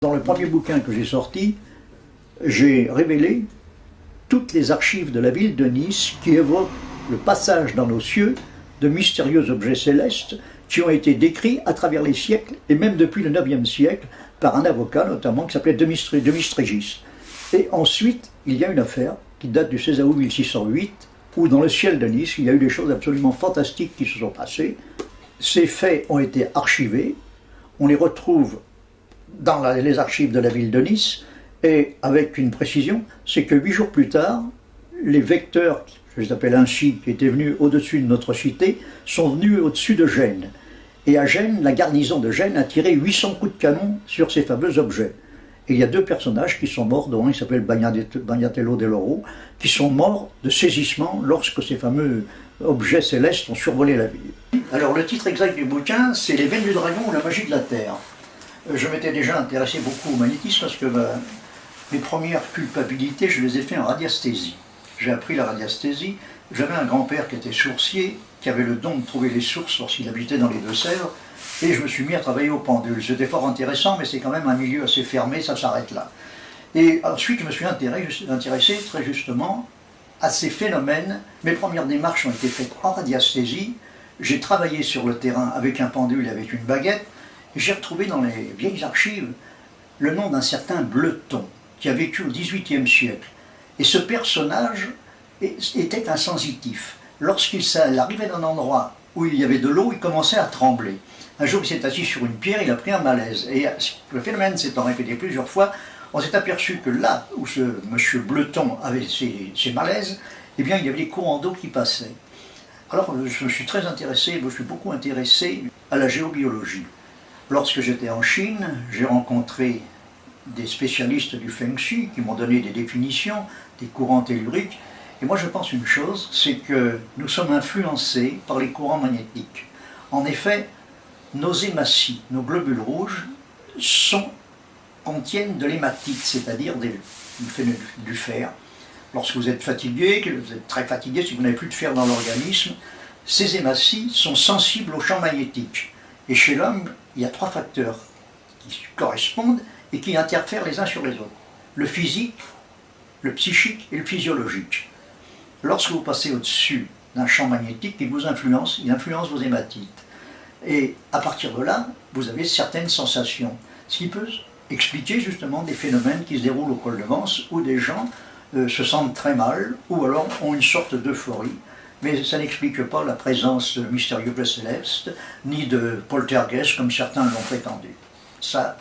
Dans le premier bouquin que j'ai sorti, j'ai révélé toutes les archives de la ville de Nice qui évoquent le passage dans nos cieux de mystérieux objets célestes qui ont été décrits à travers les siècles et même depuis le IXe siècle par un avocat notamment qui s'appelait Demistrégius. Et ensuite, il y a une affaire qui date du 16 août 1608 où dans le ciel de Nice, il y a eu des choses absolument fantastiques qui se sont passées. Ces faits ont été archivés, on les retrouve dans les archives de la ville de Nice, et avec une précision, c'est que 8 jours plus tard, les vecteurs, je les appelle ainsi, qui étaient venus au-dessus de notre cité, sont venus au-dessus de Gênes. Et à Gênes, la garnison de Gênes a tiré 800 coups de canon sur ces fameux objets. Et il y a deux personnages qui sont morts, dont un qui s'appelle Bagnatello del Oro, qui sont morts de saisissement lorsque ces fameux objets célestes ont survolé la ville. Alors le titre exact du bouquin, c'est Les veines du dragon ou la magie de la Terre. Je m'étais déjà intéressé beaucoup au magnétisme parce que mes premières culpabilités, je les ai fait en radiesthésie. J'ai appris la radiesthésie. J'avais un grand-père qui était sourcier, qui avait le don de trouver les sources lorsqu'il habitait dans les Deux-Sèvres, et je me suis mis à travailler au pendule. C'était fort intéressant, mais c'est quand même un milieu assez fermé, ça s'arrête là. Et ensuite, je me suis intéressé très justement à ces phénomènes. Mes premières démarches ont été faites en radiesthésie. J'ai travaillé sur le terrain avec un pendule et avec une baguette. J'ai retrouvé dans les vieilles archives le nom d'un certain Bleuton, qui a vécu au XVIIIe siècle. Et ce personnage était insensitif. Lorsqu'il arrivait d'un endroit où il y avait de l'eau, il commençait à trembler. Un jour, il s'est assis sur une pierre, il a pris un malaise. Et le phénomène s'étant répété plusieurs fois, on s'est aperçu que là où ce monsieur Bleuton avait ses malaises, eh bien, il y avait des courants d'eau qui passaient. Alors, je me suis très intéressé, je me suis beaucoup intéressé à la géobiologie. Lorsque j'étais en Chine, j'ai rencontré des spécialistes du Feng Shui qui m'ont donné des définitions, des courants telluriques. Et moi je pense une chose, c'est que nous sommes influencés par les courants magnétiques. En effet, nos hématies, nos globules rouges, contiennent de l'hématite, c'est-à-dire du fer. Lorsque vous êtes fatigué, que vous êtes très fatigué, si vous n'avez plus de fer dans l'organisme, ces hématies sont sensibles au champ magnétique. Et chez l'homme, il y a 3 facteurs qui correspondent et qui interfèrent les uns sur les autres. Le physique, le psychique et le physiologique. Lorsque vous passez au-dessus d'un champ magnétique, il vous influence, il influence vos hématites. Et à partir de là, vous avez certaines sensations. Ce qui peut expliquer justement des phénomènes qui se déroulent au col de Vence où des gens se sentent très mal ou alors ont une sorte d'euphorie. Mais ça n'explique pas la présence de mystérieux célestes, ni de poltergeist comme certains l'ont prétendu. Ça,